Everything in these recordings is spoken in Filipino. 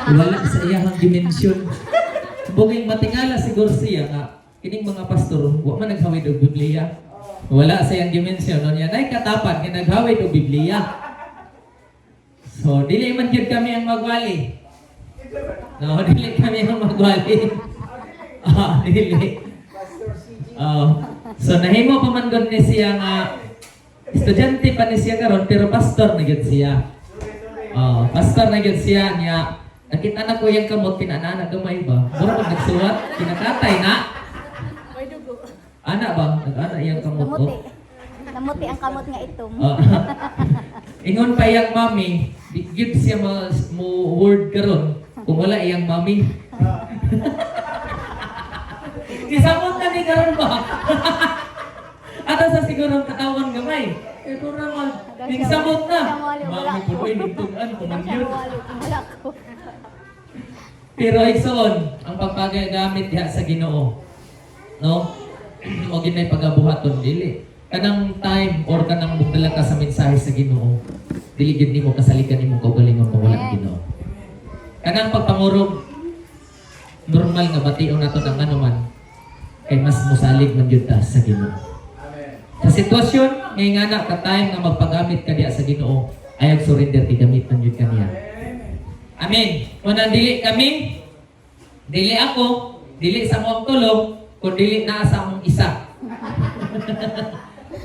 Wala sa iyang dimensyon. Buging matingala siguro siya nga, kining mga pastor, wa man naghawid og Biblia. Wala sa iyang dimensyon. No? Yan ay katapat, nga naghawid og Biblia. So, dili man gyud kami ang magwali. No, dili kami ang magwali. Dili. So, nahimo pa man gud ni siya nga, estudyante pa ni siya karon pero pastor na gyud siya. Pastor na gyud siya niya. Nakita na ko yung kamot, pinanana gamay ba? Mura pag nagsuwat, kinakatay na. May dugo. Ana ba? Nag-ana yung kamot ko. Namuti ang kamot nga itom. Ingon pa yung mami, gyud siya mo word karon. Kung wala iyang mami. Kisabot na ni karon ba? Ato sa sigurong katawan gamay. Ito naman, nagsabot na. Mami po ko inigtugan, kumangyod. Wala ko. Pero igsoon, ang pagpagagamit diha sa Ginoo. No? O ginay pagabuhaton dili. Kanang time or kanang mugdala ka sa mensahe sa Ginoo. Dili gyud nimo kasalikan nimo kaugalingon kung wala ang Ginoo. Kanang pagpangurog normal nga bation nato ng anuman kay mas musalig man gyud ta sa Ginoo. Sa sitwasyon ngay nga na ka time nga magpagamit ka diha sa Ginoo, ayog surrender ti gamit man gyud kaniya. Amen. Kung dili kami, dili ako, dili sa mong tulog, kung dili naa sa mong isa.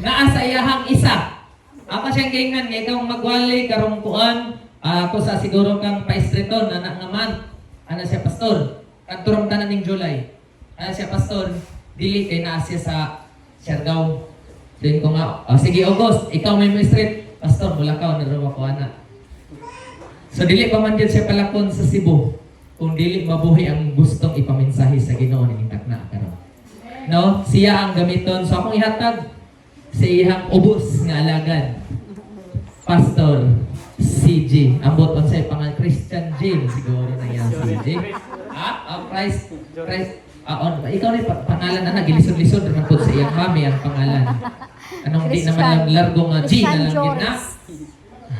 Naa sa iyahang isa. Ako siyang gingan, nga ikaw magwali, karong kuan, ako sa siguro kang paestreton, anak naman, ano siya pastor, kanturong tanan ning July. Ano siya pastor, dili kay naa siya sa Siargao. Din ko nga, sige August, ikaw may maestret, pastor, mula ka, naroon ako anak. So dili pa man gyud siya palakon sa Cebu kung dili mabuhi ang gustong ipamensahe sa Ginoo ning takna karon. No, siya ang gamiton. So akong ihatag sa iyang ubos nga alagad. Pastor CJ. Ambot unsay pangalan Christian James siguro na yan CJ. Christ. Ikaw ni pangalan na gilisod-lisod naman po sa iyang mami ang pangalan. Anong di naman lang largo nga G na lang yun na.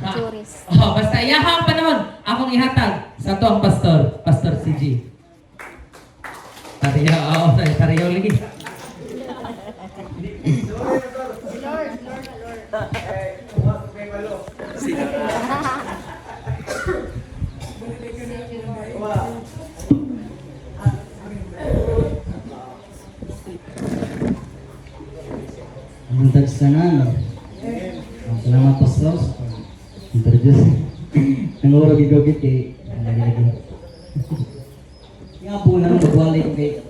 Juris. Basta iyahang panahon, akong ihatag sa to ang pastor, Pastor CG. Pariyo lagi. Mantag sana. Salamat pastor. Introduce. Nanguro gigogit kay lagi. Nga po nang magwali ko kay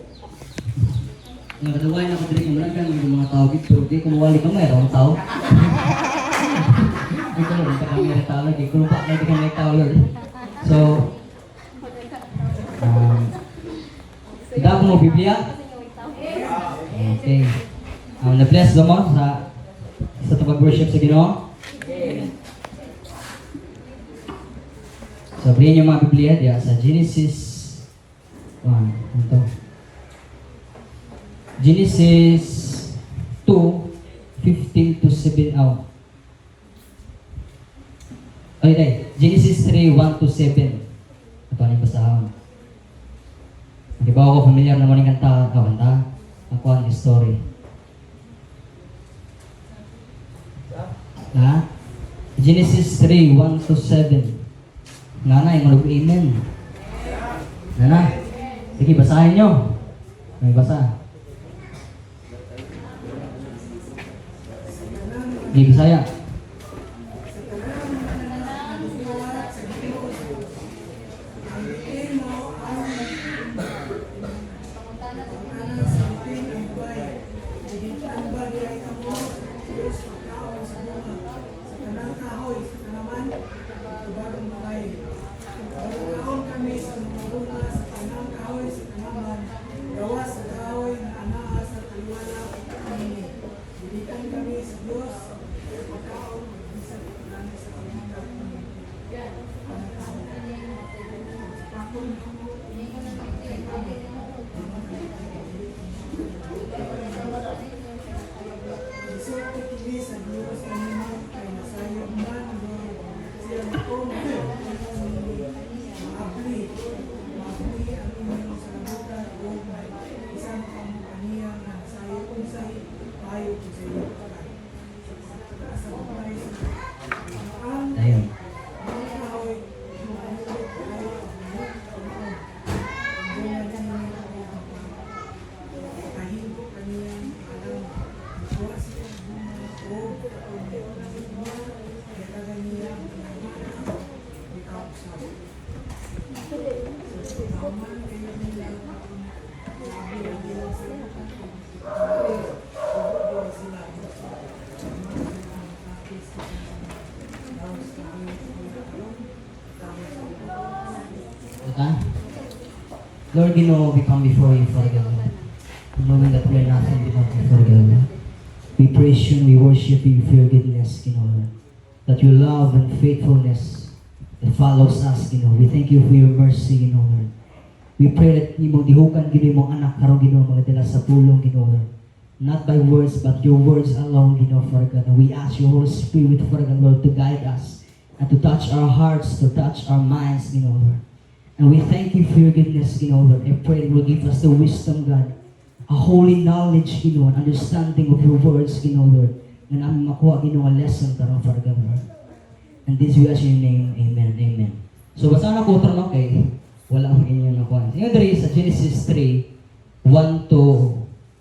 nagdaway na ko diri kung kan mga tao dito, di ko mawali ka mayroong tao. Di ko rin kami may tao lagi, kung pa lagi ka may tao lagi. So, kita mo Biblia? Okay. Na-bless mo sa pag-worship sa Ginoo? So, bigyan niyo mga Biblia diya sa Genesis 1. Ito. Genesis 2:15 to 7 out. Ay, day. Genesis 3:1 to 7. Ito ang basahon. Di ba ako familiar naman ng kanta? Ako ang story. Ha? Genesis 3:1 to 7. Nanay, malug amen. Nanay, sige, basahin nyo. May basa. Di Bisaya. Okay? Lord, you know, we come before you, Father God, knowing that we are nothing without you, Father God. We praise you and we worship you for your goodness, you know, Lord. That your love and faithfulness that follows us, you know. We thank you for your mercy, you know, Lord. We pray that imong dihukan gid imong anak karon Ginoo mga dala sa pulong, Ginoo, Lord. Not by words, but your words alone, Ginoo, Father God. And we ask your Holy Spirit, Father God, Lord, to guide us and to touch our hearts, to touch our minds, Ginoo, Lord. And we thank you for your goodness, Ginoo, Lord. I pray that you will give us the wisdom, God, a holy knowledge, Ginoo, and understanding of your words, Ginoo, Lord, na namin makuha, Ginoo, a lesson karon, Father God, Lord. And this we ask in your name, amen, amen. So, basta na ko ito, okay? Wala akong inyong nakuha. Ngayon, dali sa Genesis 3, 1 to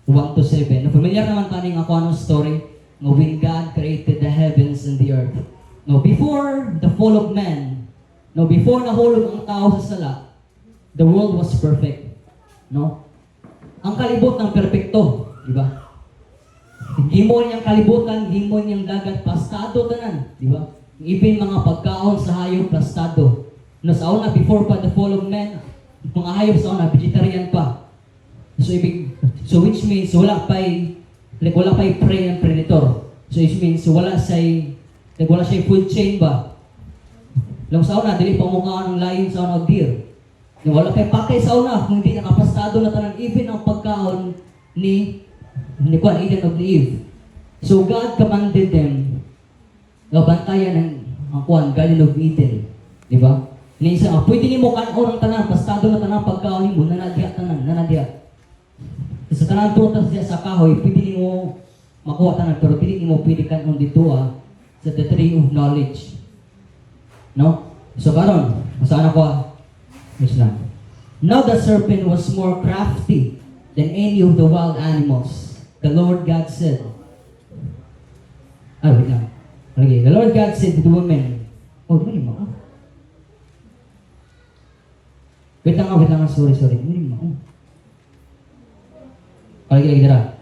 7. Na familiar naman tayo ng ako anong story no, when God created the heavens and the earth. No, before the fall of man, no, before nahulog ang tao sa sala, the world was perfect. No? Ang kalibutan perfecto, di ba? Himo niyang kalibutan, himo niyang dagat, pastado tanan, di ba? Even mga pagkaon sa hayop, pastado. No, sa una, before pa the fall of man, mga hayop sa una, vegetarian pa. So which means wala pa'y prey and predator. So which means wala siya food chain ba. Lang sa una, dili pa mukha ng lion sa una of deer. Wala pa'y pakay sa una, kung hindi nakapastado na tanan, even ang pagkaon ni Eden of the Eve. So God commanded them na bantayan ang Garden of Eden. Di ba? Nisa, pwede ni mo kanon ang tanan, pastado na tanan pagkaon mo, nanadya tanan, nanadya. Sa tanan prutas siya sa kahoy, pwede ni mo makuha tanan, pero pwede ni mo pwede kanon dito sa the tree of knowledge. No? So karon, saan ako? Yes lang. Now the serpent was more crafty than any of the wild animals. The Lord God said, wait lang. Okay, the Lord God said to the woman, hindi mo. Wait lang, sorry. Hindi mo. Okay, dara.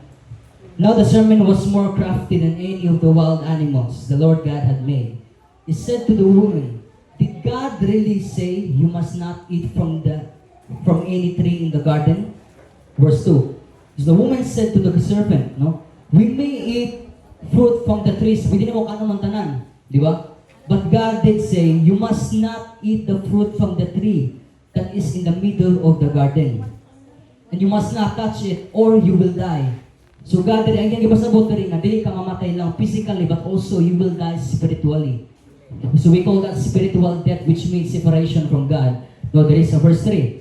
Now the serpent was more crafty than any of the wild animals the Lord God had made. He said to the woman, did God really say you must not eat from any tree in the garden? Verse 2. The woman said to the serpent, no, we may eat fruit from the trees. Pwede na mo kanon ng tanan, di ba? But God did say, you must not eat the fruit from the tree that is in the middle of the garden. And you must not touch it or you will die. So God did, ang ibasabot rin na dili ka mamatay lang physically but also you will die spiritually. So we call that spiritual death, which means separation from God. No, there is a verse 3.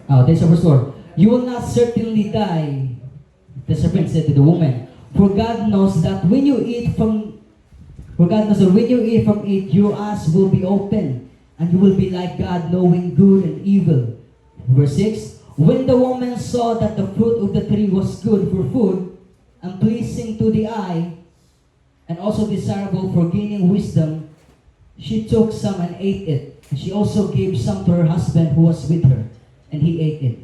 There is a verse 4. You will not certainly die, the serpent said to the woman. For God knows that when you eat from it, your eyes will be open, and you will be like God, knowing good and evil. Verse 6. When the woman saw that the fruit of the tree was good for food, and pleasing to the eye, and also desirable for gaining wisdom, she took some and ate it. And she also gave some to her husband who was with her, and he ate it.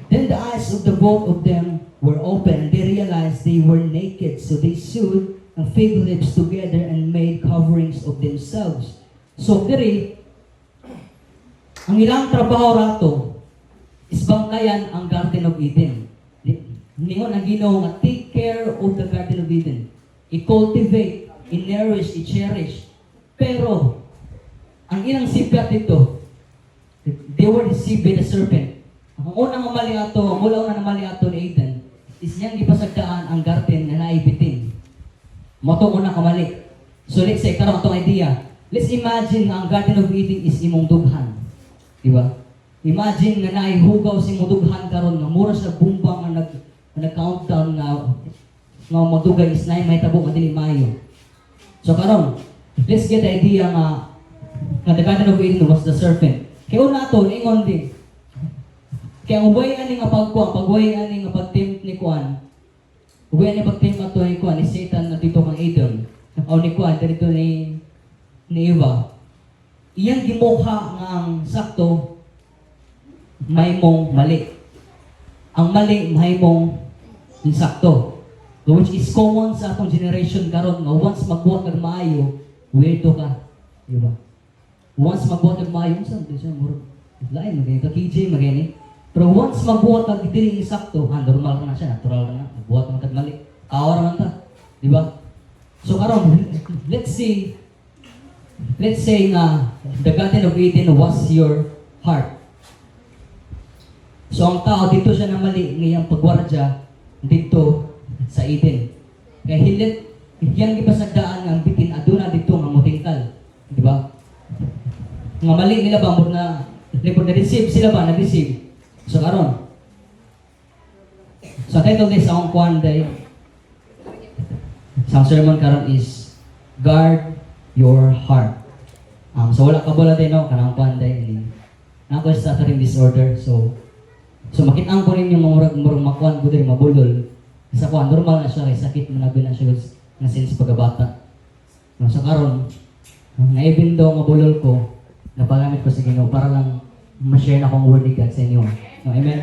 Then the eyes of the both of them were open, and they realized they were naked. So they sewed fig leaves together and made coverings of themselves. So diri, ang ilang trabaho rato is bangkayan ang Garden of Eden. Ningon ang Ginoo nga take care of the Garden of Eden. I-cultivate, i-nourish, i-cherish. Pero ang ilang sipat dito, they were deceived by the serpent. Ang unang mali ato, mula unang mali ato ni Eden, is niyang ipasagdaan ang garden na naibitin. Motong unang kamali. So let's say, karon itong idea. Let's imagine na ang Garden of Eden is imong dughan. Diba? Imagine nga naihugaw si imong dughan karon nga mura sa bumbang nga nag-countdown nga madugay is na may tabo nga dili maayo. So karon, let's get the idea nga the Garden of Eden was the serpent. Kaya una ito, ingon din. Kaya ang way ani nga pagway ani nga pagtempt ni Kuan. Way ani pagtempt ato ni Kuan ni Satan na dito kang Eden. O ni Kuan dito ni Eva. Iyang gimukha nga ang sakto mahimong mali. Ang mali mahimong insakto. Which is common sa atong generation karon nga once magbuhat kag maayo, weirdo ka. Di ba? Once magbuhat kag maayo, unsa di siya murag lain magay ka KJ magay. Pero once magbuhat kag dili insakto, normal ka na siya, natural ka na. Magbuhat man kag mali. Kawa man ta. Di ba? So karon, let's say nga the Garden of Eden was your heart. So ang tao dito siya na mali ngayang pagwardya dito sa Eden. Kaya hilit yan gipasagdaan nga ang bitin aduna dito nga motingkal, di ba? Nga mali nila ba mo na na-receive sila ba na-receive. So karon. So title this sa akong kuan day. Sa sermon karon is guard your heart. So wala ka bola din no kanang kuan day. Nako sa ring disorder. So makita ko rin yung murag makuan ko din mabulol. Sa kuan normal na siya kay sakit mo na siya nga since pagkabata. No, sa karon nga even daw mabulol ko napagamit ko sa Ginoo para lang ma-share na akong word ni God sa inyo. No, amen.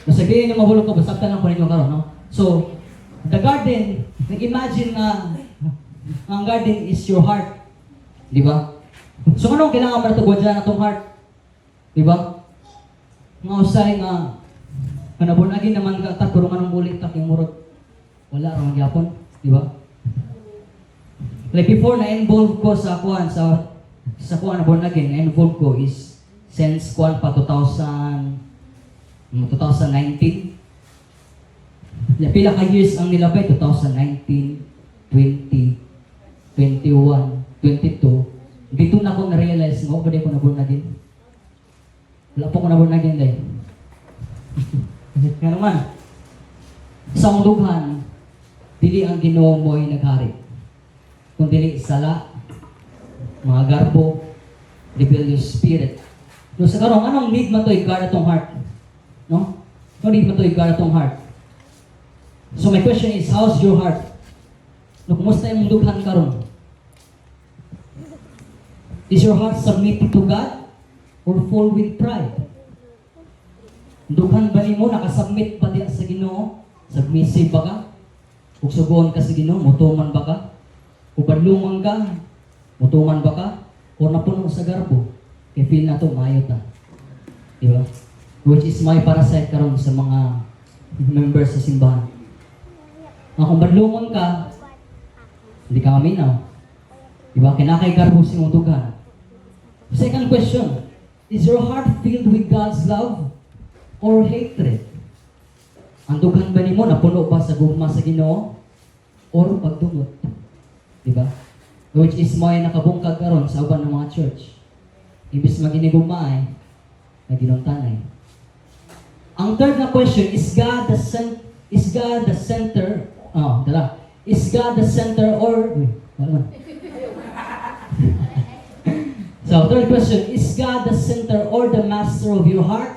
No, sabihin niyo mabulol ko basta lang ko ninyo karon no. So the garden, nag-imagine na ang garden is your heart. Di ba? So anong kailangan mo na ito dyan na itong heart? Di ba? Nga usay nga kanabunagin naman ka ta pero anong bulit ta yung murag wala rong gyapon, di ba? Like before na-involve ko sa kuan sa kuan na born again, na-involve ko is since kuan pa 2019. Pila ka years ang nilabay 2019, 20, 21, 22. Dito na ako na-realize nga ba di ko na born again? Wala po ko na born again dahil. Kaya naman, sa ungdugan, dili ang Ginoo mo'y naghari. Kung dili sala, mga garbo, rebellious spirit. No, sa karong, anong need mo to i-guard atong heart? No? Anong need mo to i-guard atong heart? So my question is, how's your heart? No, kumusta yung dughan karon? Is your heart submitted to God or full with pride? Dughan ba nimo nakasubmit ba diya sa Ginoo? Submissive ba ka? Ug sugon ka sa Ginoo, mutuman ba ka? Ug badlungan ka, mutuman ba ka? O napuno sa garbo? Kaya feel na to maayo ta. Di ba? Which is my parasite karon sa mga members sa simbahan. Kung badlungan ka, hindi ka maminaw. Di ba? Kinakay garbo si mong dughan. Second question, is your heart filled with God's love or hatred? Ang dughan ba nimo napuno ba sa gugma sa Ginoo or pagdungot? Di ba? Which is mo ay nakabungkag karon sa uban ng mga church. Ibis maginigugma ay naginuntanay. Ang third na question, is God the center? Is God the center or So, third question, is God the center or the master of your heart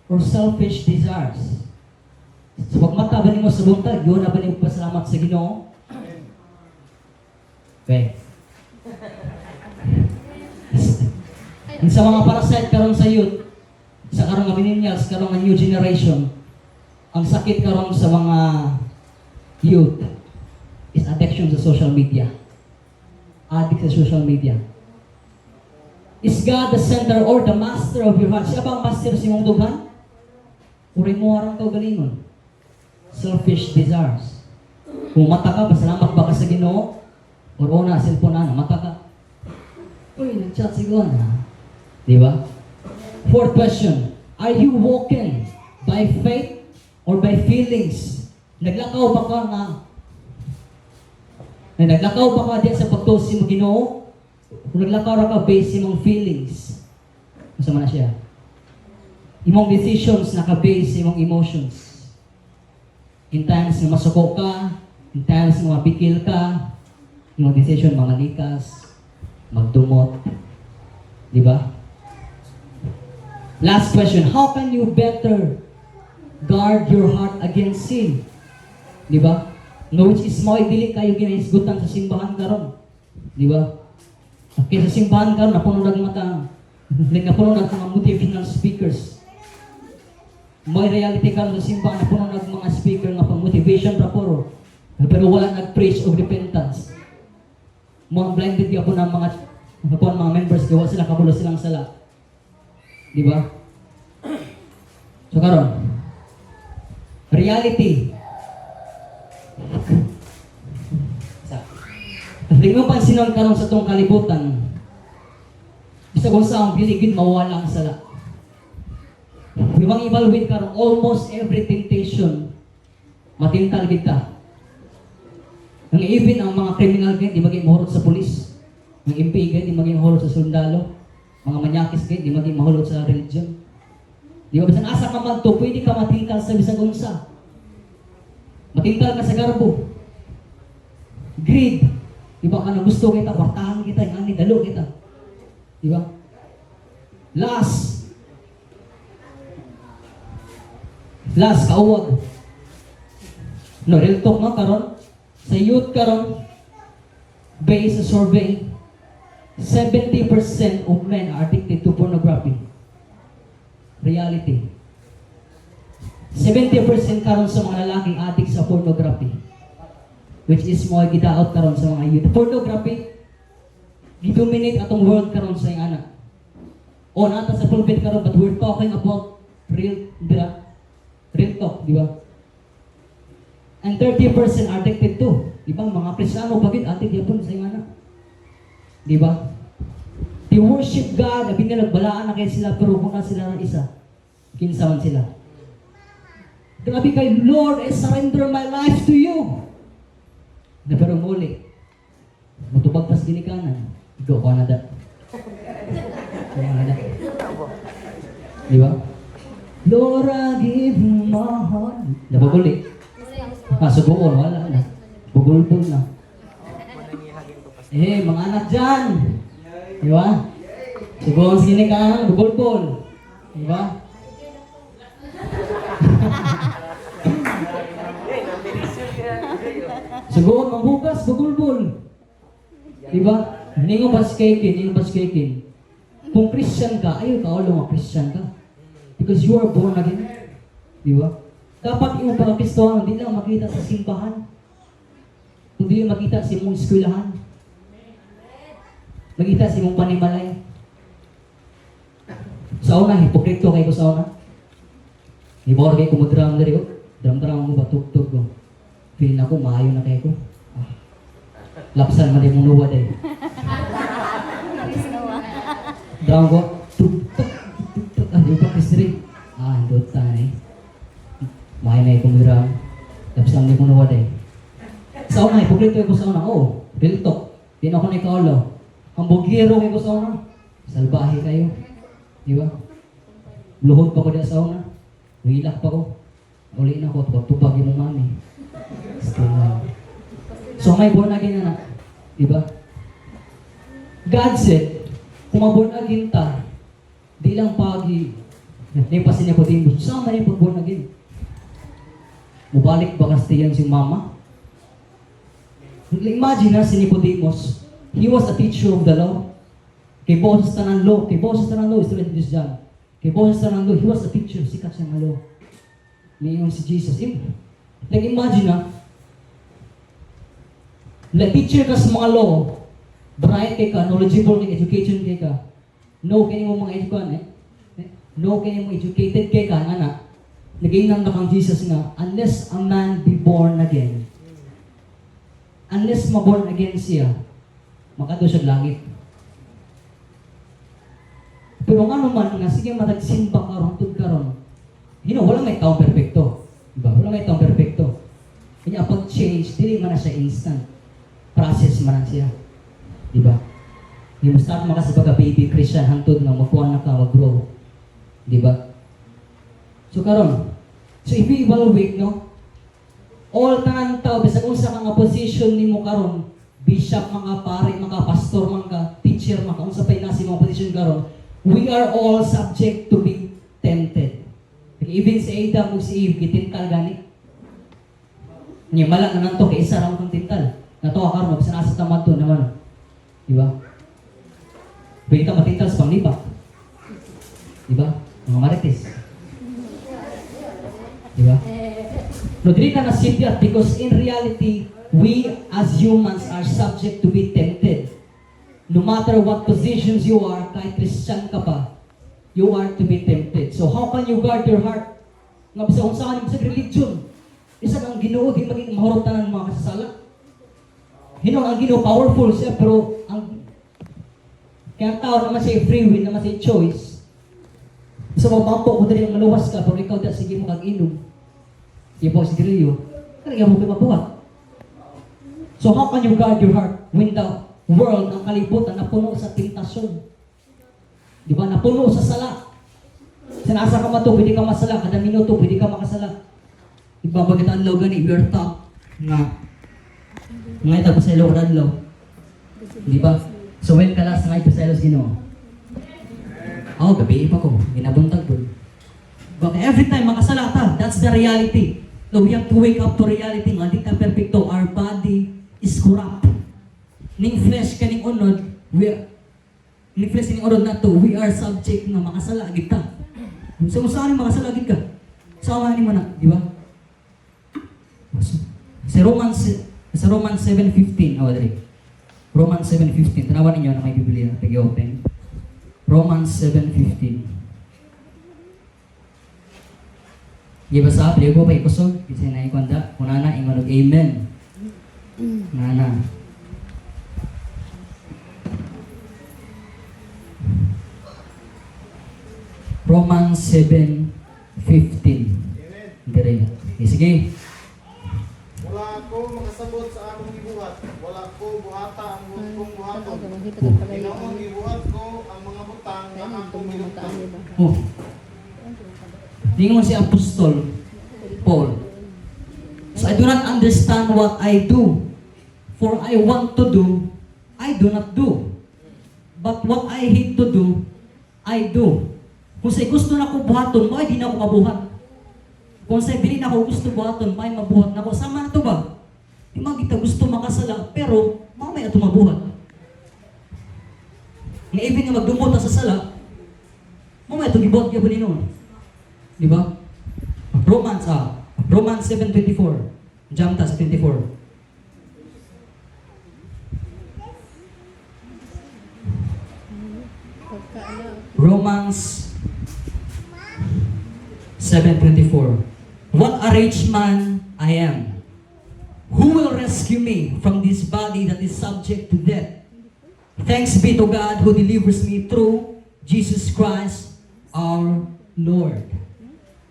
or selfish desires? So, pag mata ba nimo sa buntag, yun na ba nimo pasalamat sa Ginoo? Okay. Sa mga parasite karon sa youth, sa karong nga millennials, karong nga new generation, ang sakit karon sa mga youth is addiction sa social media. Addict sa social media. Is God the center or the master of your heart? Siya ba ang master sa imong dughan? Uri mo harang kaugalingon. Selfish desires. Kung mata ka, pasalamat ba ka sa Ginoo? Or una, cellphone na, mata ka. Uy, nag-chat siguro na. Di ba? Fourth question. Are you walking by faith or by feelings? Naglakaw ba ka nga? Naglakaw ba ka diyan sa pagtusi mo Ginoo? Kung naglakaw ra ka based imong feelings. Masama na siya. Imong decisions naka-base imong emotions. In times na masuko ka, in times na mapikil ka, imong decision mamalikas, magdumot. Di ba? Last question, how can you better guard your heart against sin? Di ba? No, which is mo dili kayo ginaisgutan sa simbahan karon. Di ba? Kaya sa simbahan karon napuno ng mata. Napuno ng mga motivational speakers. May reality ka sa simbahan na puno ng mga speaker nga pang motivation ra puro. Pero wala nag-preach of repentance. Mga blinded ka po ng mga members kaya wala sila kabulo silang sala. Di ba? So karon, reality. Tingnan pa sinon karon sa tong kalibutan. Bisa kung sa ang biligid mawala ang sala. Yung evaluate karon almost every temptation matintal kita. Ang even ang mga criminal kay di maging mahulog sa pulis. Ang MP kay di maging mahulog sa sundalo. Mga manyakis kay di maging mahulog sa religion. Di ba bisan asa ka man to, pwede ka matintal sa bisag unsa. Matintal ka sa garbo. Greed. Di ba ka na gusto kita, kwartahan kita, yung ani, dalo kita. Di ba? Last, kauwag. No, real talk no, karon. Sa youth karon, based sa survey, 70% of men are addicted to pornography. Reality. 70% karon sa mga lalaking addict sa pornography. Which is mo gidaot karon sa mga youth. Pornography, gidominate atong world karon sa yung anak. O nata sa pulpit karon, but we're talking about real talk, di ba? And 30% are addicted to. Di ba? Mga Kristiyano bagid addict yapon sa yung anak. Di ba? They worship God, abi nila nagbalaan na kay sila, pero kung na sila ng isa, kinsa man sila. Grabe kay Lord, I surrender my life to you. Na pero muli, matubag pas ginikanan, ikaw ka na da. Di ba? Lord, I give you my heart. Nabaguli. Subuon, wala na. Bugulpon na. Mga anak dyan. Di ba? Subuon sa ginikanan, bugulpon. Di ba? Siguro manghugas, bugulbol. Diba? Hindi nga baskakin. Kung Christian ka, ayaw ka ulo nga Christian ka. Because you are born again. Diba? Dapat yung pagkristohan, hindi lang makita sa simbahan. Hindi lang makita sa imong eskwelahan. Makita sa imong panimalay. Sa una, hipokrito kayo ko sa una. Ibawar kayo kumudram na rin. Dram-dram mo ba, tug-tug ko. Feeling ako, maayo na kayo ko. Lapsan man yung nuwa day. Dram ko, tug-tug. Di ba Kristri? Hindot tanay. Maayo na yung kumudram. Lapsan man yung nuwa day. Sa una, hipokrito ko sa una. Real talk. Di na ako na ikaulo. Ang bugiro kayo ko sa una. Salbahe kayo. Di ba? Luhod pa ko dyan sa una. Wilak pa ko. Uli na ko, tubag yung mami. So may born again na, diba? God said, kung maborn again ta, di lang pagi, nipasin niya po din, sama niya pag born again. Mubalik ba kastiyan si mama? Imagine na si Nicodemus, he was a teacher of the law. Kay Boses Tanan Law, student Diyos dyan. Kay Boses Tanan Law, he was a teacher, sikat siya ng law. Ngayon si Jesus. Imagine na, teacher ka sa mga law, bright kay ka, knowledgeable kay education kay ka, no kay mo mga edukan no kay mo educated kay ka, anak, nag-inang na kang Jesus nga, unless a man be born again, unless ma-born again siya, makado siya langit. Pero nga naman nga, sige matagsimba karon, tud karon, wala may taong perfecto. Diba? Wala may taong perfecto. Kanya pag-change, dili man na siya instant. Process man siya. Diba? Yung start mo kasi pagka-baby Christian, hantod na magkuha na ka, mag-grow. Diba? So karon, so if you evaluate, no? All tanan tao, bisag unsa ka nga position nimo karon, bishop, mga pare, mga pastor, mga teacher, mga unsa pa inasi mga position karon, we are all subject to be tempted. Even si Adam o si Eve, gitintal gani. Niya malak na nanto, kay isa ramang kong tintal. Nato ka rin, magsanasa tamad to naman. Diba? Pwede ka matintal sa panglibak. Diba? Mga marites. Di ba? No, dili ka nasibyat because in reality, we as humans are subject to be tempted. No matter what positions you are, kahit Christian ka pa, you are to be tempted. So how can you guard your heart? Nga bisa kung saan sa religion, isa kang Ginoo, di maging mahurot tanan mga kasasala. Hinong ang Ginoo powerful siya, pero ang kaya tao naman siya free will, naman siya choice. So mabampo ko dali ang maluwas ka, pero ikaw da sige mo kag-inom. Di ba si Grillo? Talaga mo kayo mabuhat. So how can you guard your heart when the world, ang kalibutan, napuno sa tentasyon? Di ba? Napuno sa sala. Sinasa ka mato, pwede ka masala. Kada minuto, pwede ka makasala. Di ba? Bagit ang law gani, we are taught nga ngay tapos sa ilaw kada law. Di ba? So when ka last ngay sa ilaw Ginoo? Oh, gabi pa ko. Ginabuntag ko. But every time makasala ta, that's the reality. So we have to wake up to reality nga, di ka perfecto. Our body is corrupt. Ning flesh kaning unod, ning flesh kaning unod na to, we are subject nga makasala gid ta. So saan makasala gid ka? Sama ni mo na, di ba? Sa Romans 7:15, dali. Romans 7:15. Tanawan ninyo na may Biblia, pag-open. Romans 7:15. Giba sa apli ko pa ikusog, kasi na ikwanda, kunana ingon amen. Nana. Romans 7:15. Dire. Sige. Wala ko makasabot sa akong gibuhat. Wala ko buhata ang kong buhaton. Ginoong gibuhat ko ang mga butang na akong ginugtan. Oh. Dingon si Apostol Paul. So I do not understand what I do. For I want to do, I do not do. But what I hate to do, I do. Kung sa'y gusto na ko buhaton, bakit di na ako mabuhat? Kung sa'y dili na ako gusto buhaton, bakit mabuhat na ako? Sama na to ba? Di mga kita gusto makasala, pero mamaya ito mabuhat. Nga ibig nga magdumot sa sala, mamaya ito gibuhat ka ba nino? Di ba? Romans 7:24. Jump ta sa 24. Romans 7:24. What a rich man I am. Who will rescue me from this body that is subject to death? Thanks be to God who delivers me through Jesus Christ our Lord.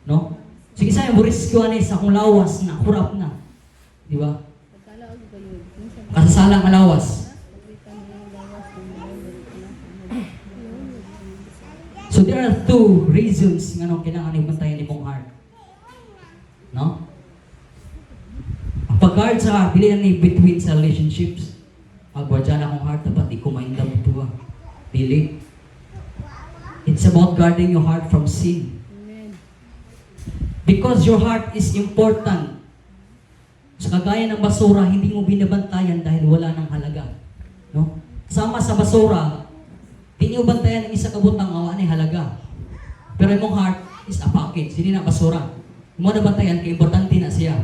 No? Sige sa'yo, rescue ani sa akong lawas na kurap na. Di ba? Kasasalang lawas. So there are two reasons nga nung kailangan ibantayan ni mong heart. No? Ang pag-guard sa heart, dili na ni between sa relationships. Agwadya na akong heart, dapat di ko maindaw ito. Dili. It's about guarding your heart from sin. Because your heart is important. Sa kagaya ng basura, hindi mo binabantayan dahil wala ng halaga. No? Sama sa basura, hindi nyo bantayan ng isa kabutang awa ni halaga. Pero yung heart is a package, hindi na basura. Mo na bantayan, kaya importante na siya.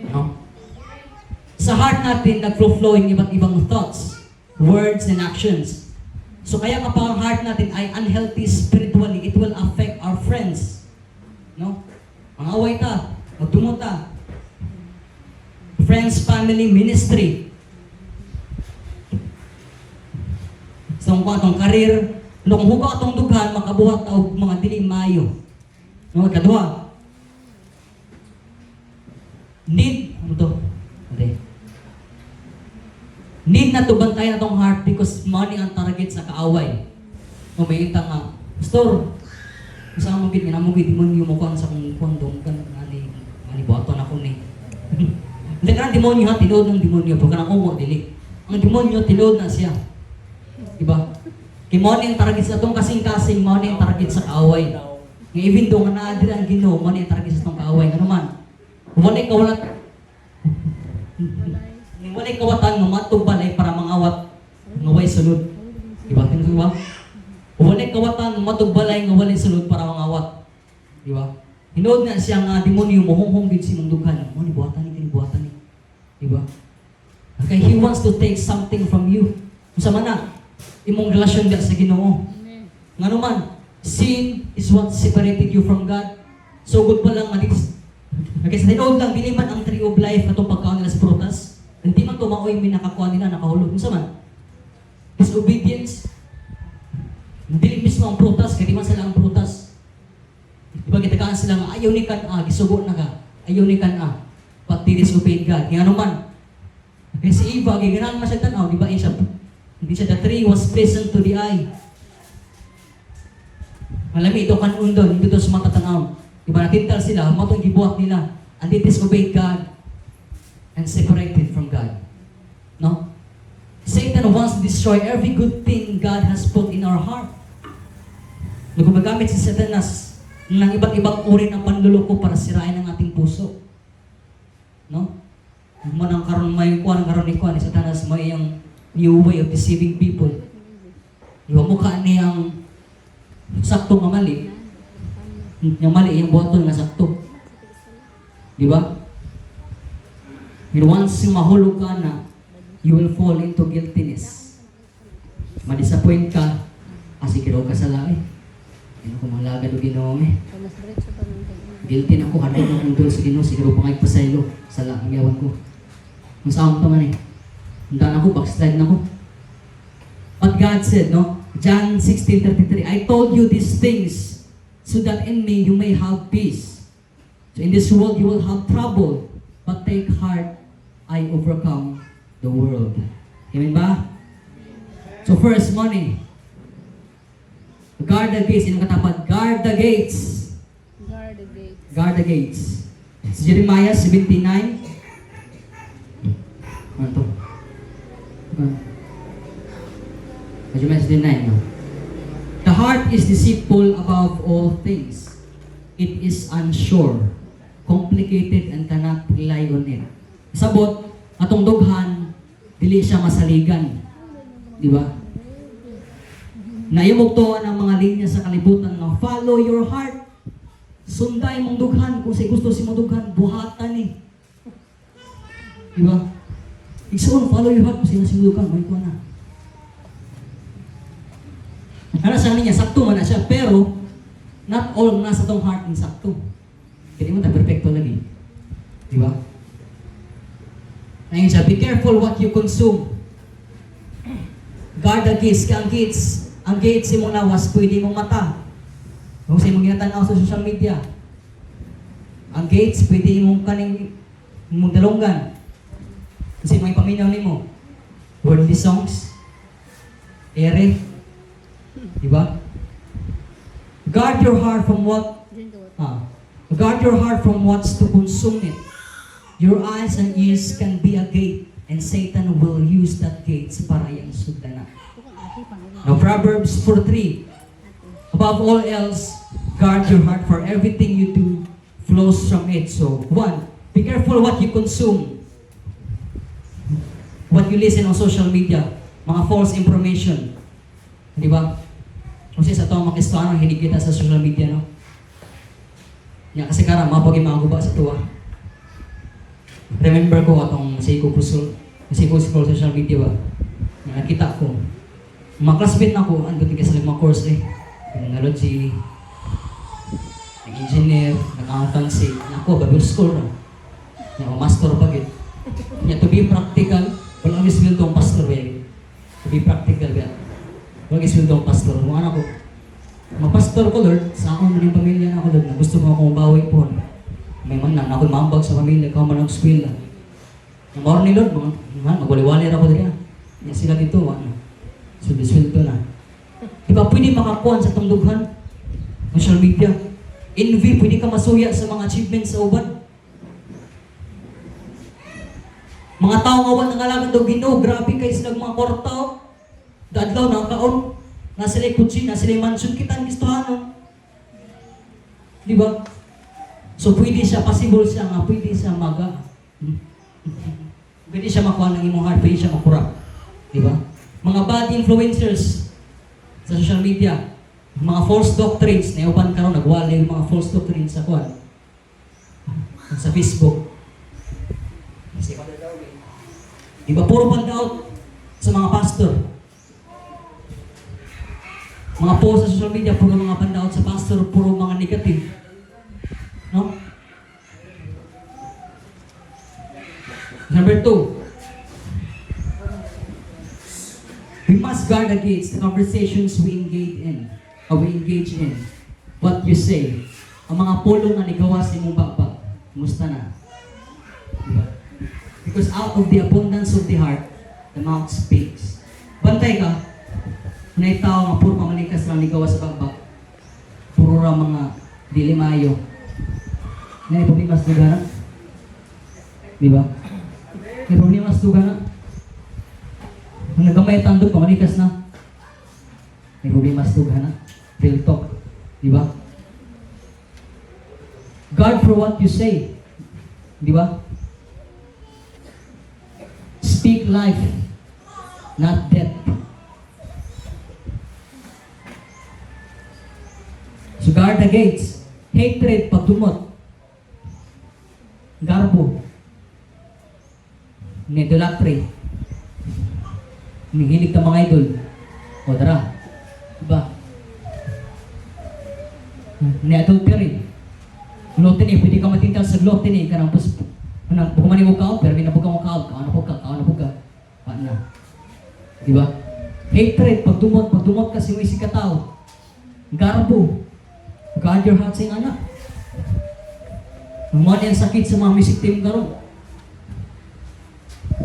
No? Sa heart natin, nag-flow yung iba't ibang thoughts, words, and actions. So kaya kapag ang heart natin ay unhealthy spiritually, it will affect our friends. No? Ang away ta, magdumot ta. Friends, family, ministry. So kung atong karir, kung huga atong dughan, makabuhat o mga dili mayo. No, kadua. Need, ano to? Okay. Need na to bantayan atong heart because money ang target sa kaaway. No, may intang nga, Pastor, kasama mo gid nga mo gid demonyo mo kan sa kung kondom kan ani buhaton ako ni. Dili ka demonyo ha, tinuod ng demonyo pero kanang umo dili. Ang demonyo tinuod na siya. Diba? Kay mo ang target sa atong kasing-kasing, mo ang target sa kaaway. Nga even do nga naa diri ang Ginoo, mo ang target sa atong kaaway. Ano man? Walay kawalat. Walay kawatan nga matug balay para mangawat nga way sulod. Diba? Diba? Walay kawatan nga matug balay nga walay sulod para mangawat. Diba? Hinood na siya nga demonyo mo honghong gid si mong dughan. Mo ni buhatan ni buhatan ni. Di ba? Okay, he wants to take something from you. Unsa man na imong relasyon diha sa Ginoo. Ngano man, sin is what separated you from God. So good pa lang madis. Okay, sa tinuod lang dili man ang tree of life atong pagkaon nila sa prutas. Hindi man tumaoy mi nakakuha nila nakahulog. Unsa man? Disobedience. Dili mismo ang prutas, kaya di man sila ang prutas. Diba kitakaan sila nga, ayaw ni kan gisugo na ka. Ayaw ni kan pati disobeyed God. Kaya ano man. Kaya si Eva, giganaan man siya tanaw, di ba? Hindi siya, the tree was pleasant to the eye. Malami, ito kan undon, hindi ito sa mga tatanaw. Diba, natintal sila, matong gibuhat nila. And they disobeyed God and separated from God. No? Satan wants to destroy every good thing God has put in our heart. Gumagamit si Satanas ng iba't ibang uri ng panluloko para sirain ang ating puso. No? Manang karon may kuan karon ni kuan ni Satanas may yung new way of deceiving people. Yung mukha niyang sakto nga mali. Yung mali yung button nga sakto. Di ba? And once mahulog ka na, you will fall into guiltiness. Ma-disappoint ka, sikiro ka sa lahi. Ano ko malagad o Ginoo eh. Guilty na ako, hardly na kong sa Ginoo, siguro pa nga'y pasaylo sa laking yawan ko. Ang saan pa man eh. Handa na ako, backslide na ako. But God said, no? John 16:33, I told you these things so that in me you may have peace. So in this world you will have trouble, but take heart, I overcome the world. Amen ba? So first, money. Guard the gates. Inong katapat? Guard the gates. Guard the gate. Guard the gates. Sa Jeremiah 79. Ano to? Jeremiah 79, no? The heart is deceitful above all things. It is unsure, complicated, and cannot rely on it. Sabot, atong dughan, dili siya masaligan. Di ba? Naimugtuan ang mga linya sa kalibutan nga follow your heart. Sunday mong dughan kung say gusto si mong dughan, buhatan ni. Di ba? Igsoon, follow your heart kung sino si mong dughan, may kuha na. Para sa niya, sakto man na siya, pero not all nasa tong heart ng sakto. Kaya di mo tayo perfecto lagi. Di ba? Ngayon siya, be careful what you consume. Guard the gates, kaya ang gates si mong lawas, pwede mong mata. Kung sa mong ginatanaw sa social media. Ang gates, pwede mong kaning mong dalonggan. Kasi may paminaw ni mo. Worldly songs. Ere. Diba? Guard your heart from what? Guard your heart from what's to consume it. Your eyes and ears can be a gate, and Satan will use that gates para yung sugdana. Now Proverbs 4:3. Above all else, guard your heart, for everything you do flows from it. So, 1, be careful what you consume. What you listen on social media, mga false information. Di ba? Kasi sa itong makistuhan, hindi kita sa social media, no? Yan, kasi karang mapagay mga guba sa tuwa. Remember ko atong Seiko Pusul, Seiko scroll social media ba? Nakita ko. Mga classmate na ko, andun tingin sa mga course eh. Nalod si nag-engineer, nag-accountancy. Ako, Bible school na. Master pa gid. To be practical, walang iswil tong pastor ba yun? To be practical ba? Walang iswil tong pastor. Mga anak ko, mapastor ko Lord, sa akong maning pamilya na ako Lord, na gusto mo akong bawi po. May man na, ako mambag sa pamilya, ikaw man ang school na. Ang maro ni Lord, magwali-wali ako dito. Yan sila dito, sweldo na. Diba, pwede makakuhan sa itong dughan? Social media. Envy, pwede ka masuya sa mga achievements sa uban. Mga tao nga wala ngalagan daw Ginoo, grabe kayo silang mga kwarta. Dadlaw na kaon, nasa sila kutsi, nasa sila mansion, kita ang gistuhan. Diba? So pwede siya, possible siya nga, pwede siya pwede siya makuha ng imong heart, pwede siya makura. Diba? Mga bad influencers sa social media, mga false doctrines na upan karon nagwala yung mga false doctrines sa kwan sa Facebook. Iba puro pag-out sa mga pastor. Mga post sa social media, puro mga pag-out sa pastor, puro mga negative. No? Number 2, we must guard against the conversations we engage in. What you say. Ang mga pulong na nigawas ni mong bakbak. Kumusta na? Diba? Because out of the abundance of the heart, the mouth speaks. Bantay ka, na tao nga puro mamalikas lang nigawas sa bakbak. Puro ra mga dilimayo. Na problema sa lugar na? Diba? May problema sa lugar na? Kung nagkamay tandog, mamalikas na. May problema sa lugar na? Real talk. Diba? Guard for what you say. Diba? Speak life, not death. So guard the gates. Hatred, pagdumot. Garbo. Idolatry. Humihilig ka mga idol. O tara. Diba? Adultery. Gluttony. Pwede ka matintal sa gluttony. Karang bukumani mo ka, pero minabuga mo ka. Kaano ka. Paano na? Diba? Hatred. Pagdumot kasi may sikataw. Garbo. Guard your heart sa iyong anak. Mga ang sakit sa mga music team karon.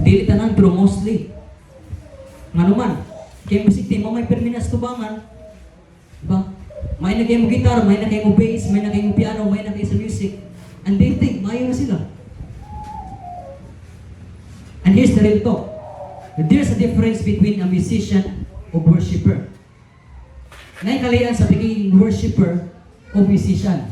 Dili tanan pero mostly. Nga naman, kaya music team may perminas tubangan. Diba? May na kayo mo guitar, may na kayo mo bass, may na kayo mo piano, may na kayo sa music. And they think, mayo na sila. And here's the real talk. There's a difference between a musician o worshiper. Naikalian sa pagiging worshiper o musician.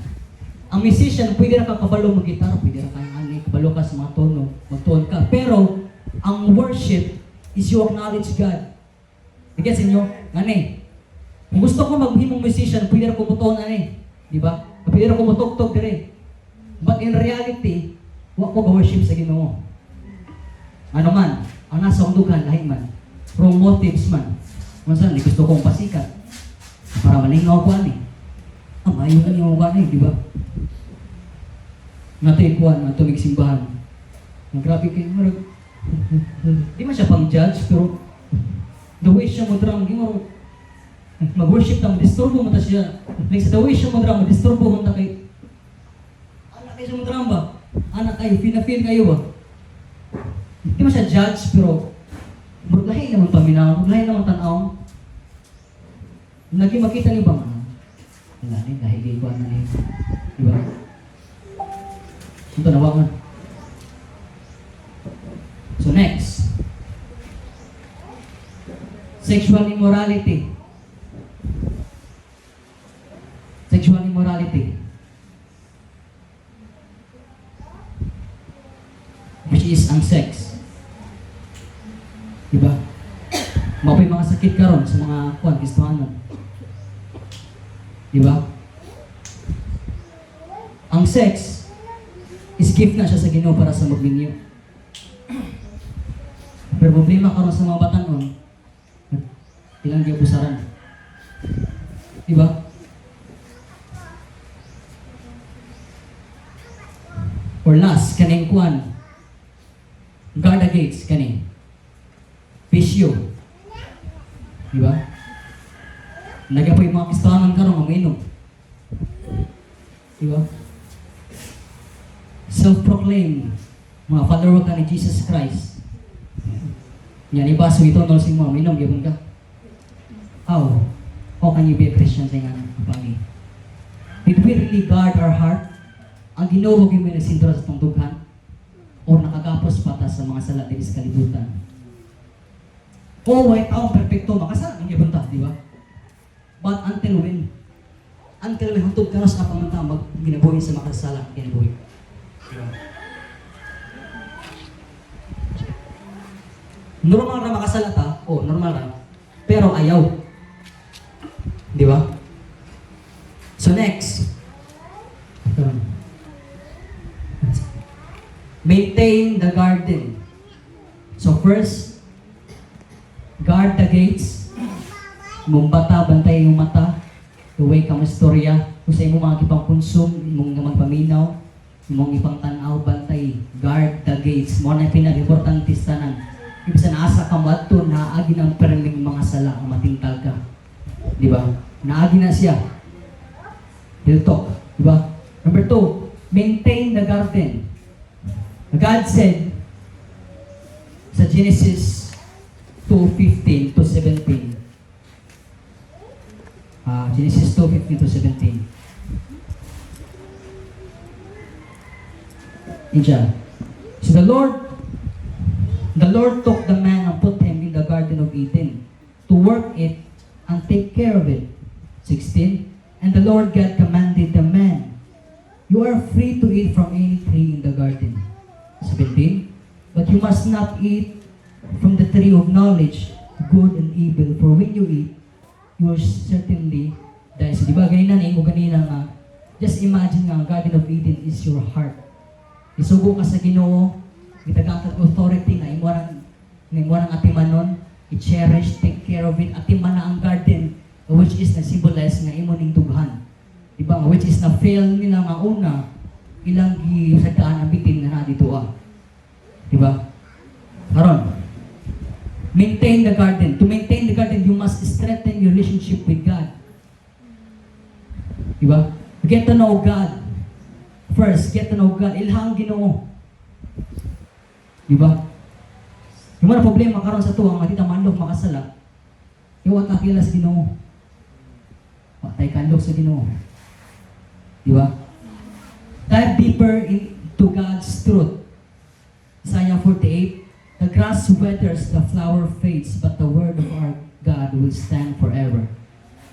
Ang musician, pwede na kakabalo mag-gitar, pwede na kayong ani, kabalo ka sa mga tono, mag-tone ka. Pero, ang worship is you acknowledge God. Again sa inyo, ngani, kung gusto ko maghimong musician, pwede na kumuton ani. Di ba? Pwede na kumutugtog dire. But in reality, wag ko ga-worship sa Ginoo. Ano man, ang nasa undugan, lahi man. Wrong motives man. Mansan, gusto kong pasikat. Para malingaw ko ani. Ang ayaw ka niyo ko ani, di ba? Natay kuhan, natumig simbahan. Grabe kayo, marag. Di man siya pang-judge, pero the way siya mo drum, di mo mag-worship na, disturbo mo ta siya. Like sa the way siya mo drum, disturbo mo ta kay anak kayo siya mo drum ba? Anak kayo, feel kayo ba? Di man siya judge, pero lahi naman paminaw, lahi naman tanaw. Lagi makita niyo ba? Wala na, dahil ikuan na niyo. Di ba? Ito nawakan. So next, sexual immorality. Sexual immorality, which is ang sex. Diba? Mapoy mga sakit karon sa mga kuwan, Kristohanon. Diba? Ang sex is gift na siya sa Ginoo para sa magminyo. Pero problema karon sa mga batanon, ilang giabusaran. Diba? Or last, kaning kuan. Guard the gates, kaning. Bisyo. Diba? Nagapoy mga Kristohanon karon nga mainom. Diba? Self-proclaim mga follower ka ni Jesus Christ. Yan, ibaso ito nol sing mo, mainom gyapon ka. How can you be a Christian sa nga pagi? Did we really guard our heart? Ang Ginoo gyud may nasintura sa tong dughan o nakagapos pata sa mga sala diri sa kalibutan. Way taong perpekto makasala ang gyapon ta, di ba? But until when hantod ka na sa kapamantang ginabuhi sa makasala, ginabuhi. Normal na makasala ta, normal ra. Pero ayaw. Di ba? Maintain the garden. So first, guard the gates. Mong bata, bantay yung mata. Tuway ka istorya. Kung sa imo mga ipang konsum, mong naman paminaw, mong ipang tanaw, bantay. Guard the gates. Mo na pinag-importante sa tanan. Ibig na asa ka mato, naagi ng perming mga sala, ang matingkal ka. Di ba? Naagi na siya. He'll talk. Di ba? Number 2, maintain the garden. God said sa Genesis 2:15 to 17. Genesis 2:15 to 17. Inja. So the Lord took the man and put him in the Garden of Eden to work it and take care of it. 16. And the Lord God commanded the man, you are free to eat from any tree in the garden. 17. But you must not eat from the tree of knowledge, good and evil, for when you eat, you will certainly die. So, di ba, ganina na mo ganina nga, just imagine nga, ang Garden of Eden is your heart. Isugo ka sa Ginoo, gitagatag authority na imo nang atimanon, i-cherish, take care of it, atiman na ang garden, which is na-symbolize nga imo ning dughan. Di ba, which is na-fail nila nga una, ilang gisadaan ang bitin na dito Di ba? Karon, maintain the garden. To maintain the garden, you must strengthen your relationship with God. Di ba? Get to know God. First, get to know God. Ilhang Ginoo. Di ba? Yung mga problema karon sa tuwang, matita manlok makasala. Iwat akila sa Ginoo. Patay kandok sa Ginoo. Di ba? Dive deeper into God's truth. Isaiah 48, the grass withers, the flower fades, but the word of our God will stand forever.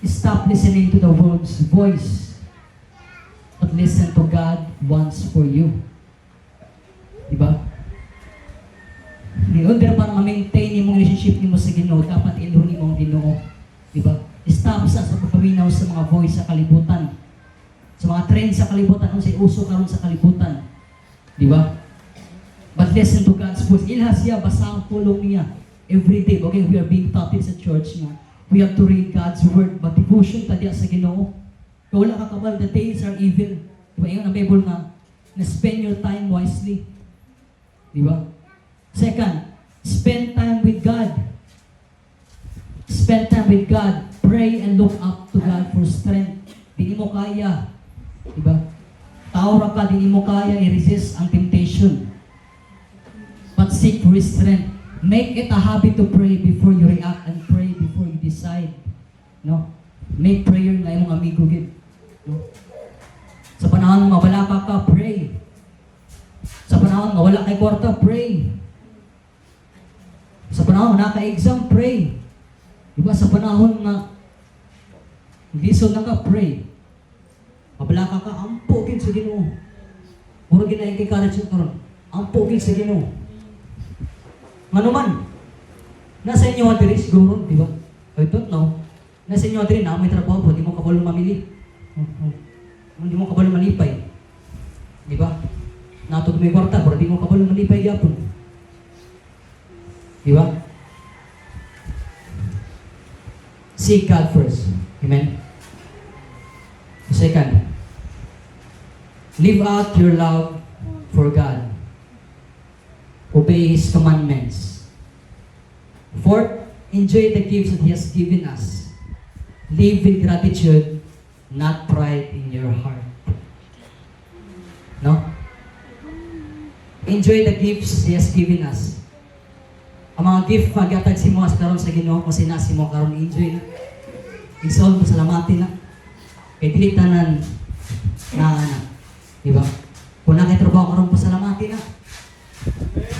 Stop listening to the world's voice, but listen to God wants for you. Diba? In order para ma-maintain yung relationship mo sa Ginoo, dapat iluhin mo ang Ginoo. Diba? Stop sa pagpapaminaw sa mga voice sa kalibutan. Sa mga trend sa kalibutan, kung sa uso karon sa kalibutan. Diba? But listen to God's voice. Ilha siya, basa ang pulong niya. Every day, okay, we are being taught in sa church niya. We have to read God's word. But devotion tadya sa Ginoo. Kaya wala ka kabal, the days are evil. Diba? Yung ang Bible na spend your time wisely. Diba? Second, spend time with God. Spend time with God. Pray and look up to God for strength. Di mo kaya. Diba? Taura ka, di mo kaya i-resist ang temptation. But seek for strength. Make it a habit to pray before you react and pray before you decide. No? Make prayer na imong amigo gid. No? Sa panahon nga wala ka, pray. Sa panahon nga wala kay kwarta, pray. Sa panahon nga naka-exam, pray. Diba sa panahon nga lisod na ka, pray. Mabala ka, ampo gid sa Ginoo. Mura gid na kay college karon. Ampo gid sa Ginoo. Ano man, nasa inyo ang diri siguro, di ba? I don't know. Nasa inyo ang diri na may trabaho po, di mo kabalo mamili. Hindi mo kabalo malipay. Di ba? Natod may kwarta, pero di mo kabalo malipay yapon. Di ba? Seek God first. Amen? Second, live out your love for God. Obey His commandments. Fourth, enjoy the gifts that He has given us. Live with gratitude, not pride in your heart. No? Enjoy the gifts He has given us. Ang mga gift pag-atag si mo karon sa Ginoo kung sinasi mo karon enjoy na. Igsoon mo salamatin na. Kay dili tanan na di ba? Kung nakitrabaho karon pasalamatin na.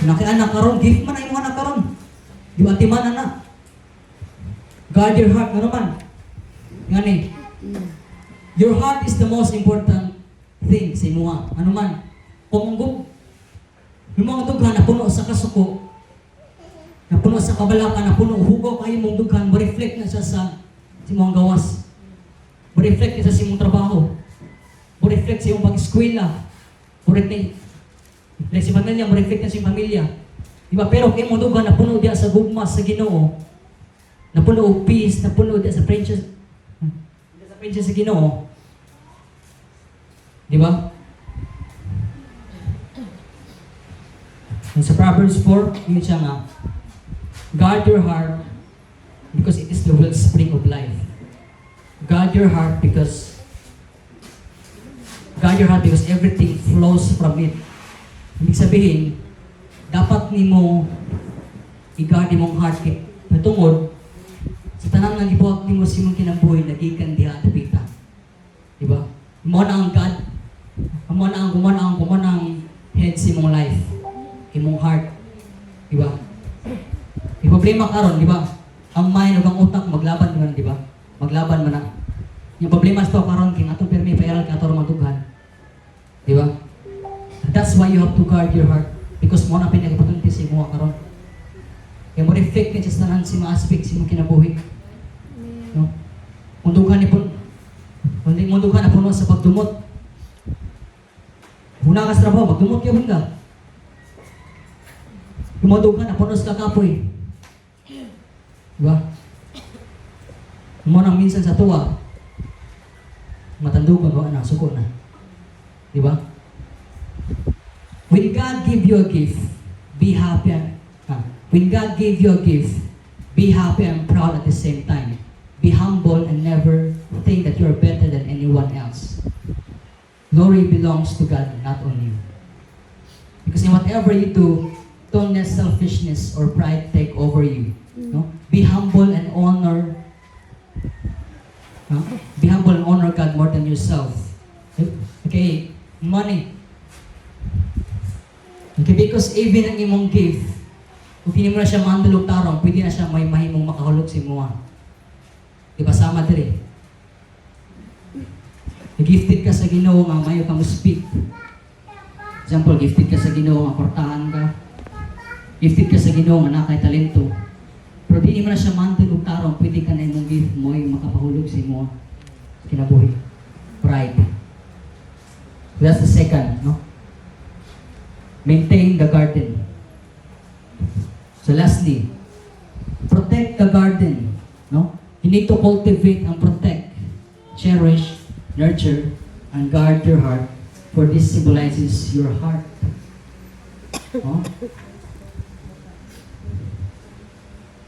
Nakianak karon, gift man ay mga anak karon. Di ba timanan na? Guard your heart, ano man? Ngani? Your heart is the most important thing sa imuha. Ano man? Kung yung mga dughan na puno sa kasuko, na puno sa kabalaka, na puno hugaw kayo mong dughan, ma-reflect na siya sa imong gawas. Ma-reflect na siya sa imong trabaho. Ma-reflect sa imong pag-eskwela. Ma-reflect Like si pamilya, mo-reflect na si pamilya. Diba? Pero kay mo dugan, napuno diya sa gugma sa Ginoo. Napuno og peace, napuno diya sa princess. Sa princess sa Ginoo. Diba? And sa Proverbs 4, yun siya nga, guard your heart because it is the wellspring of life. Guard your heart because everything flows from it. Ibig sabihin, dapat nimo i-guard imong heart kit patungod sa tanan nga gibuhat nimo sa imong kinabuhi nagikan diha dapita. Diba? Mo na ang God. Mo na ang head sa imong life. Imong heart. Diba? Yung problema karon, diba? Ang mind ug ang utak maglaban man, diba? Maglaban man na. Yung problema sa karon king atong permi pairal ka atong matughan. Diba? That's why you have to guard your heart because mo na pinagapatunti sa imo karon. Kaya mo reflect ni sa tanan si mga aspect sa imong kinabuhi. No? Mundugan ni pun. Kundi mundugan na puno sa pagdumot. Una ka sa trabaho, magdumot kayo ka. Kumadugan na puno sa kapoy. Diba? Mo nang minsan sa tuwa, matandugan wa na suko na. Diba? When God give you a gift, be happy. When God give you a gift, be happy and proud at the same time. Be humble and never think that you're better than anyone else. Glory belongs to God, not on you. Because in whatever you do, don't let selfishness or pride take over you. No? Be humble and honor. Be humble and honor God more than yourself. Okay, money. Okay, because even ang imong gift, kung hindi mo na siya mandulog tarong, pwede na siya may mahimong makahulog sa imo. Diba sama diri? Gifted ka sa Ginoo nga mayo ka mo speak. Example, gifted ka sa Ginoo nga portahan ka. Gifted ka sa Ginoo nga nakay talento. Pero di mo na siya mandulog tarong, pwede ka na imong gift mo yung makapahulog sa imo kinabuhi. Pride. That's the second, no? Maintain the garden. So lastly, protect the garden, no? You need to cultivate and protect, cherish, nurture, and guard your heart, for this symbolizes your heart. No?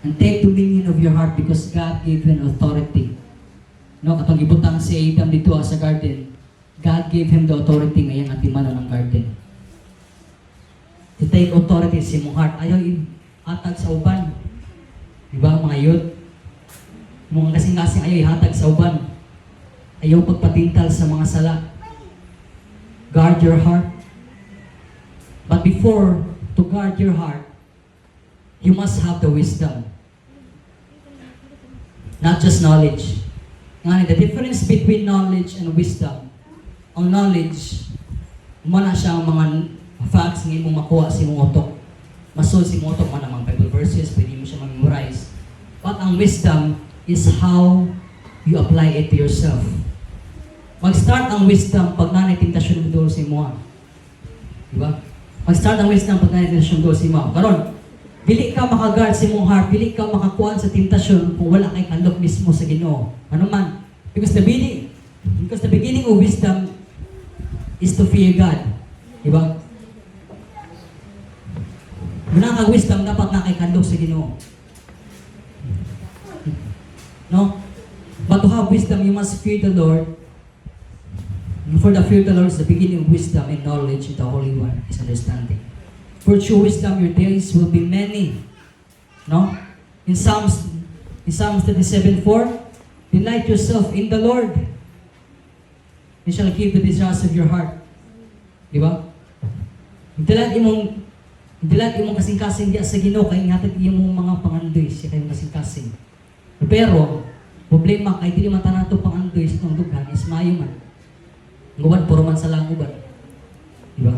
And take dominion of your heart because God gave you an authority. No, katong gibutang si Adam dito sa garden, God gave him the authority ngayang atiman ng garden. To take authority sa imong heart. Ayaw ihatag sa uban. Diba mga youth? Mga kasing-kasing ayaw ihatag sa uban. Ayaw pagpatintal sa mga sala. Guard your heart. But before to guard your heart, you must have the wisdom. Not just knowledge. Nga the difference between knowledge and wisdom. Ang knowledge, muna siya ang mga facts nga imong makuha sa imong utok. Masul si imong utok man ang Bible verses, pwede mo siya memorize. But ang wisdom is how you apply it to yourself. Mag-start ang wisdom pag nanay tentasyon doon sa imo. Diba? Mag-start ang wisdom pag nanay tentasyon doon sa imo. Karon, dili ka makaguard sa imong heart, dili ka makakuan sa tentasyon kung wala kay kalok mismo sa Ginoo. Ano man? Because the beginning of wisdom is to fear God. Diba? Muna kang wisdom, dapat nakikandog sa Ginoo. No? But to have wisdom, you must fear the Lord. And for the fear of the Lord is the beginning of wisdom and knowledge, and the Holy One is understanding. For true wisdom, your days will be many. No? In Psalms 37:4, delight yourself in the Lord. He shall give the desires of your heart. Diba? Delight imong kasing-kasing diya sa Ginoo kay hatag imong mga pangandoy siya kayong kasing-kasing. Pero problema kay dili man tanan to pangandoy sa tong dughan is maayo man. Nguban puro man sa languban. Diba?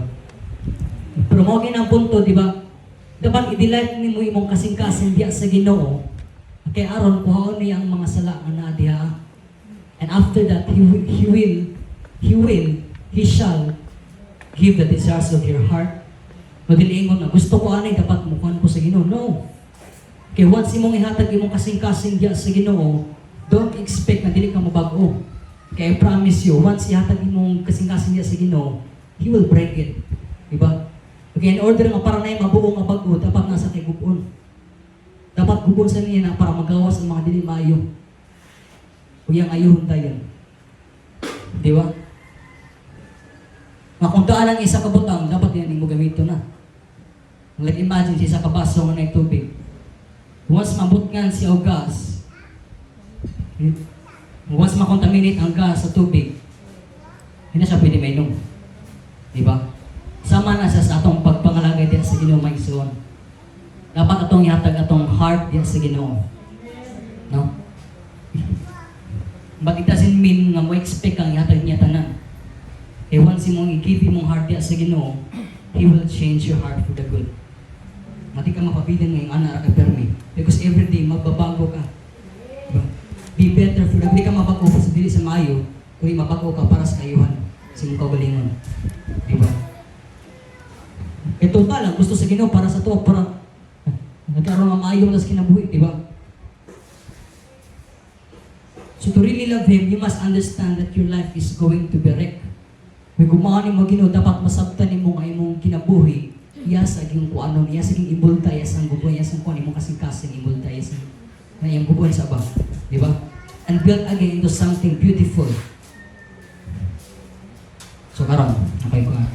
Pero mao ang punto, diba? Dapat i-delight nimo imong kasing-kasing diya sa Ginoo. Kay aron kuhaon niya ang mga sala nga naa diha. And after that, He shall give the desires of your heart O diliingon na, gusto ko anay, dapat mukuhan ko sa Ginoo. No. Kaya once imong ihatag imong kasing-kasing diya sa Ginoo, don't expect na dili ka mabago. Kaya I promise you, once ihatag imong kasing-kasing diya sa Ginoo, He will break it. Diba? Okay, in order nga para na mabuo nga bago, dapat nasa kay gubon. Dapat gubon sa niya na para magawas ang mga dili maayo. O yung ayuhon tayo. Diba? Nga kung daan ang isa kabutang, dapat yan mo gamito na. Like imagine, si isa kabaso nga na tubig. Once mabut nga siya o gas, once makontaminate ang gas sa tubig, hindi na siya pwede mainom. Diba? Sama na siya sa atong pagpangalagay diya sa Ginoo maigsoon. Dapat atong ihatag atong heart diya sa Ginoo. No? But it doesn't mean nga mo expect kang ihatag niya tanan. Eh once imong i-give imong heart diya sa Ginoo, He will change your heart for the good. Mati ka mapabilan ngayong anak ka permi. Because every day magbabago ka. Diba? Be better for the good. Di ka mabago sa dili sa maayo, kundi mabago ka para sa kayuhan. Sa imong kaugalingon. Diba? Eh total lang, gusto sa Ginoo para sa to, para nagkaroon ng maayo na sa kinabuhi, di ba? So to really love Him, you must understand that your life is going to be wrecked. May gumawa ni mo Ginoo, dapat masabtan ni mo ay mong kinabuhi, iyasag yung kung ano, iyasag yung ibulta, iyasag ang gubo, iyasag kung ano mong kasing-kasing ibulta, iyasag na yung gubo sa ba, di ba? And build again into something beautiful. So karon, okay ko nga.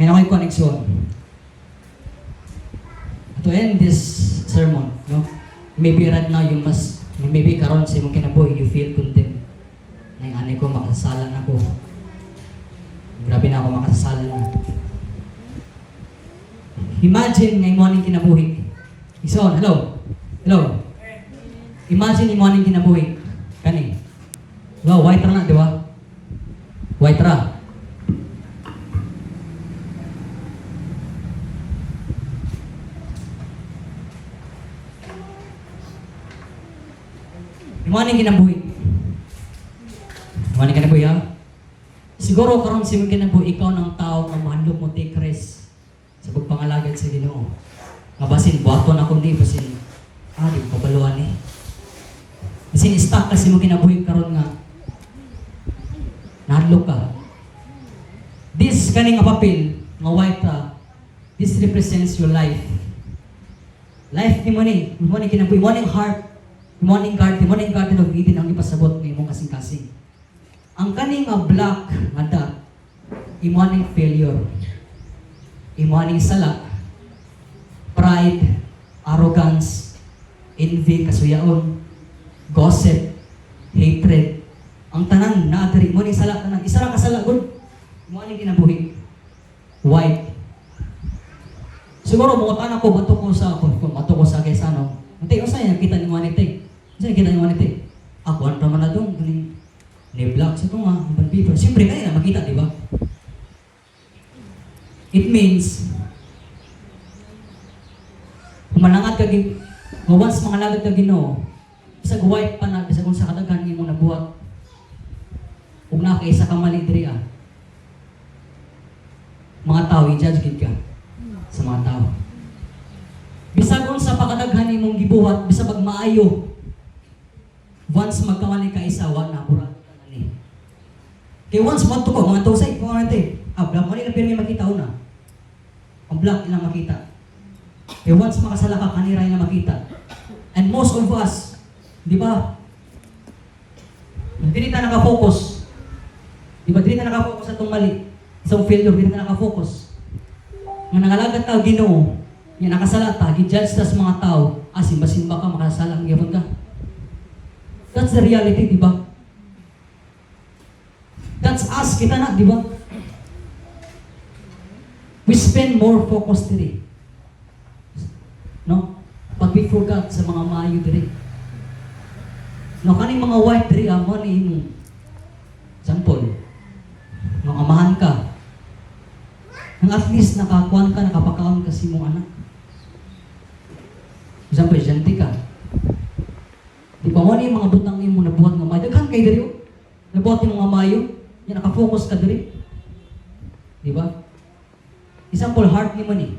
May nakoy connection. To end this sermon, no? Maybe right now you must, maybe karon sa imong kinabuhi, you feel condemned. Ay, anay ko, makasasalan ako. Grabe na ako makasasalan na. Imagine ngay morning kinabuhi. Ison, hello? Hello? Imagine yung morning kinabuhi. Kani? Wow, white ra na, di ba? White ra. Morning kinabuhi. Morning kinabuhi, ha? Siguro karon si kinabuhi, ikaw ng tao na mahandog mo take rest sa pagpangalagad sa Ginoo. Mabasin, buhaton ako di, basin, di pabaluan eh. Basin, stuck kasi mo kinabuhi karon nga. Nahadlok ka. This kaning nga papel, nga white this represents your life. Life ni mo ni, kinabuhi, morning heart, morning garden of Eden ang ipasabot ng imong kasing-kasing. Ang kaning black nga dot, imoning failure, imoning sala, pride, arrogance, envy, kasuyaon, gossip, hatred. Ang tanan na adiri mo ning sala tanan, isa ra ka sala gud. Imoning kinabuhi. White. Siguro mo ako bato ko sa Quezano. Ante usa yan kita ni Juanite. Kasi kita yung manite. Ako, ano naman na doon? Ni-block sa ito nga, ang paper. Siyempre, kaya na makita, di ba? It means, kung manangat ka, once mangalagad ka Ginoo, bisag white pa na, bisag kung sa kadaghan mo nabuhat, kung nakaisa ka mali diri mga tao, i-judge ka sa mga tao. Bisag kung sa pakadaghan mong gibuhat, bisag pag maayo, once magkamali ka isa, wala na, burat ka na ni. Kaya once, wanto ko, mga tosay, mga nante, black mo nila, pero may makita una. Ang black ilang makita. Kaya once makasala ka, kanira ilang makita. And most of us, di ba, hindi na nakafocus. Di ba, hindi na nakafocus sa itong mali. Isang failure, hindi na nakafocus. Nga nangalagat ka, Ginoo, yan nakasala ta, gi-judge ta sa mga tao, simba-simba ka, makasala, ang gyapon ka. That's the reality, di ba? That's us, kita na, di ba? We spend more focus today. No? Pag we forgot sa mga maayo diri. No, kaning mga white diri, mo ni mo. Example, nung amahan ka, nang at least nakakuan ka, nakapakaon ka si mong anak. Example, janti ka. Di ba mo ni mga butang mo nabuhat nga kayo diri. Nabuhat yung mga mayo. Yan, nakafocus ka diri. Di ba? Example, heart ni mo ni.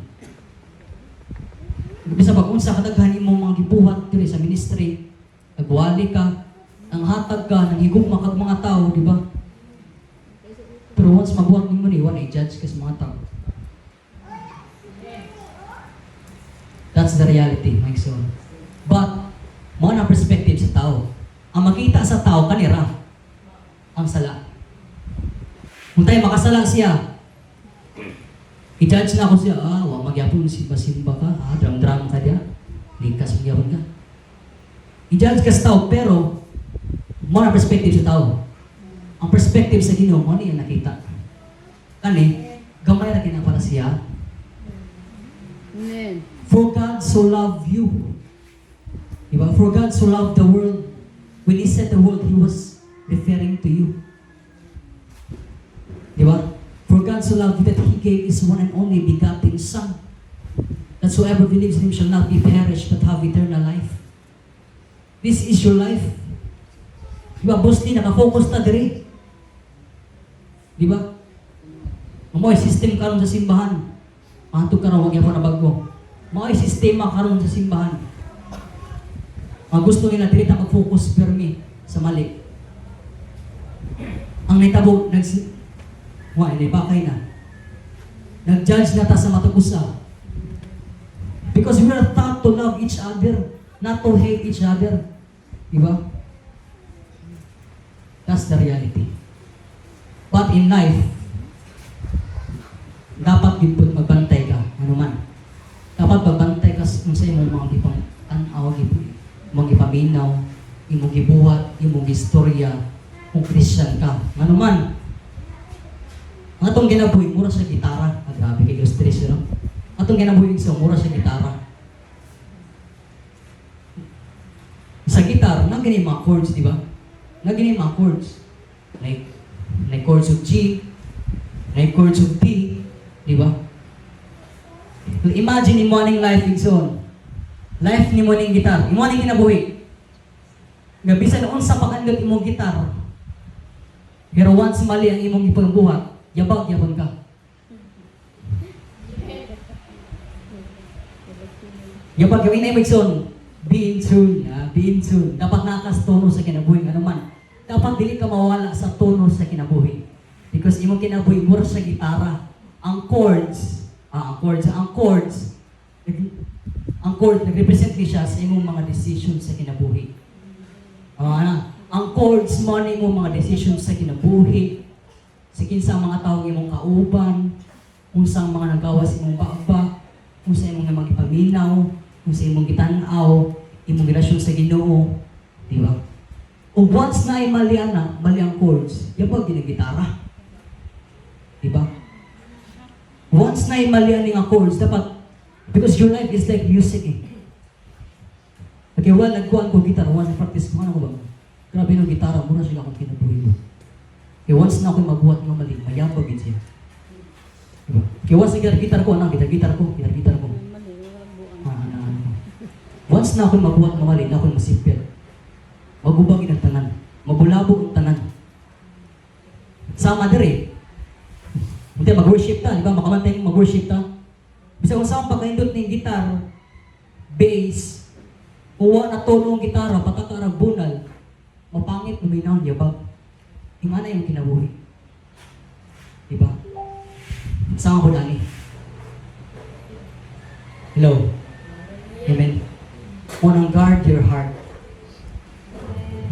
Bisa pag unsa kadaghan imong mga gibuhat diri sa ministry, nagwali ka, ang hatag ka, nanghigugma kag mga tao, di ba? Pero once mabuhat nimo ni, wala i-judge ka sa mga tao. That's the reality, my son. But, mo na perspective sa tao. Ang makita sa tao kanira ang sala. Kung tayo makasala siya, i-judge na ako siya, wa magyapon simba-simba ka, dram-dram ka diya, likas magyapon ka. I-judge ka sa tao, pero mo na perspective sa tao. Ang perspective sa Ginoo, mo niya nakita. Kani, gamay na kinang para siya. Amen. For God so loved you. Diba? For God so loved the world. When He said the world, He was referring to you. Diba? For God so loved you that He gave His one and only begotten Son, that whoever believes in Him shall not be perished but have eternal life. This is your life. Diba? Mostly nakafocus na diri. Diba? Mamoy system karon sa simbahan. Matug karon wag yapon na bago. Mamoy sistema karon sa simbahan. Ang gusto nila dili ta mag-focus permi sa mali. Ang nitabo ini bakay na. Nag-judge na ta sa matugusa. Because we are taught to love each other, not to hate each other. Diba? That's the reality. But in life, dapat gipon magbantay ka, ano man. Dapat magbantay ka sa imong mga gipang tanaw, imong gipaminaw, imong gibuhat, imong istorya, kung Christian ka. Ano man. Ang atong ginabuhi, mura sa gitara. Grabe kay stress, no? Atong ginabuhi sa mura sa gitara. Sa gitar, nagani mga chords, di ba? Nagani mga chords. Like chords of G, like chords of P, di ba? Imagine mo aning life igsoon. Life ni mo ning gitar. Imo aning ginabuhi. Nga bisan unsa pa kandot imong gitar. Pero once mali ang imong ipangbuhat, yabag yapon ka. Yabag yung inay igsoon. Be in tune, be in tune. Dapat nakas tono sa kinabuhi ano man. Dapat dili ka mawala sa tono sa kinabuhi. Because imong kinabuhi mura sa gitara. Ang chords nagrepresent ni siya sa imong mga decisions sa kinabuhi. Ang chords mo ni imong mga decisions sa kinabuhi. Sa kinsang mga tao imong kauban, kung saan mga nagawa sa imong baba, kung sa imong namang ipaminaw, kung sa imong gitanaw, imong relasyon sa Ginoo, di ba? O once na ay mali ang chords, yapag ginagitara. Di ba? Once na ay mali ang chords, dapat, because your life is like music eh. Okay, well, nagkuhan ko gitar, once na practice ko, ano ba? Grabe ng gitara, muna siya akong kinabuhi mo. Okay, once na ako'y magbuhat ng mali, mayabag yun siya. Di ba? Okay, once na gitar ko, gitar ko. Once na ako'y magbuhat ng mali, na ako'y masipir. Magubagin ang tanan. Mabulabog ang tanan. Sama diri. Hindi, mag-worship ta. Di ba? Makamantay mo mag-worship ta. Bisa kung saan pagkaindot ng gitar, bass, uwa na tono ng gitara, patakarag bunal, mapangit, luminaw, yabag. Imana yung kinabuhi. Di ba? Sama ko dani. Hello. Amen. Unang guard your heart.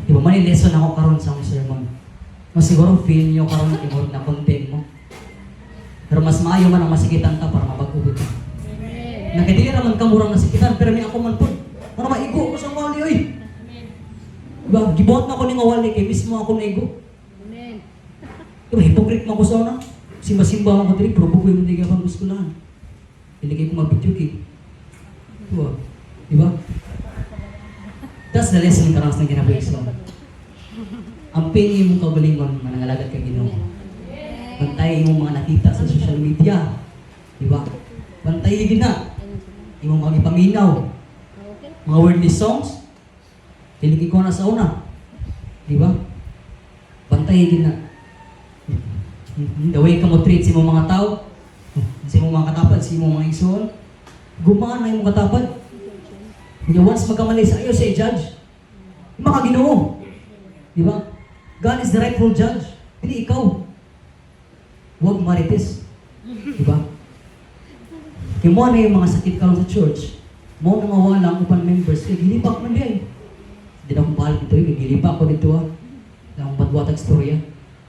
Di ba, may lesson ako karon sa akong sermon. Mas siguro feel nyo karon na content mo. Pero mas maayo man ang masikitan ta para mapag-ubod ka. Nakadili naman ka murang nasikitan, pero may ako man po. Para maigo ko sa wali, oy. Diba, gibuhat na ako ni nga wali, kay mismo ako naigo. Diba, hypocrite man ko sa una. Simba-simba man ko dili, pero bukoy mo nagiging akong guskulahan. Iligay ko mag-video kay. Diba? That's the lesson karang sa ginabuhi Islam. Ang pingi mong kaugalingon, manangalagat ka Ginoo. Bantayin mo mga nakita sa social media. Diba? Bantayin din na. Yung mga ipaminaw. Mga worldly songs. Tiligi ko na sa una. Diba? tayo na. The way ka mo treat sa imong mga tao, sa imong mga katapad, sa imong mga igsoon, gumaan na imong katapad. Kaya once magkamali sa iyo sa judge, makaginoo. Di ba? God is the rightful judge. Hindi ikaw. Huwag marites. Di ba? Kaya mo na yung mga sakit ka sa church, mo na mawala ang upan members, kaya gilipak man din. Hindi na akong bahal dito, gilipak ko dito ha. Ang badwatag storya.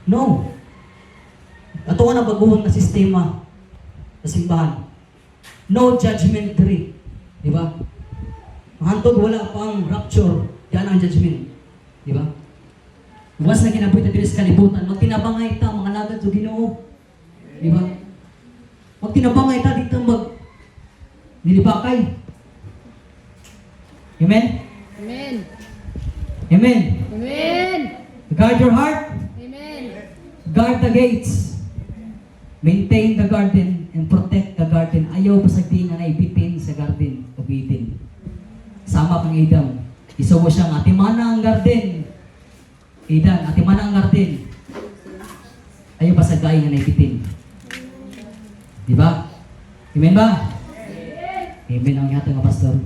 No. Ato nga na baguhon na sistema sa simbahan. No judgment diri. Di ba? Hantod wala pang rapture, yan ang judgment. Di ba? Once na kinabuhi ta diri sa kalibutan, magtinabangay ta mga lagad sa Ginoo. Di ba? Magtinabangay ta dito nilibakay. Amen? Amen. Amen. Amen. Guard your heart. Amen. Guard the gates. Maintain the garden and protect the garden. Ayaw pa sa tinga na ibitin sa garden. Kabitin. Sama kang Adam. Isubo siyang atimana ang garden. Idan, atimana ang garden. Ayaw pa sa gaya na ibitin. Di ba? Amen ba? Amen ang yata nga pastor.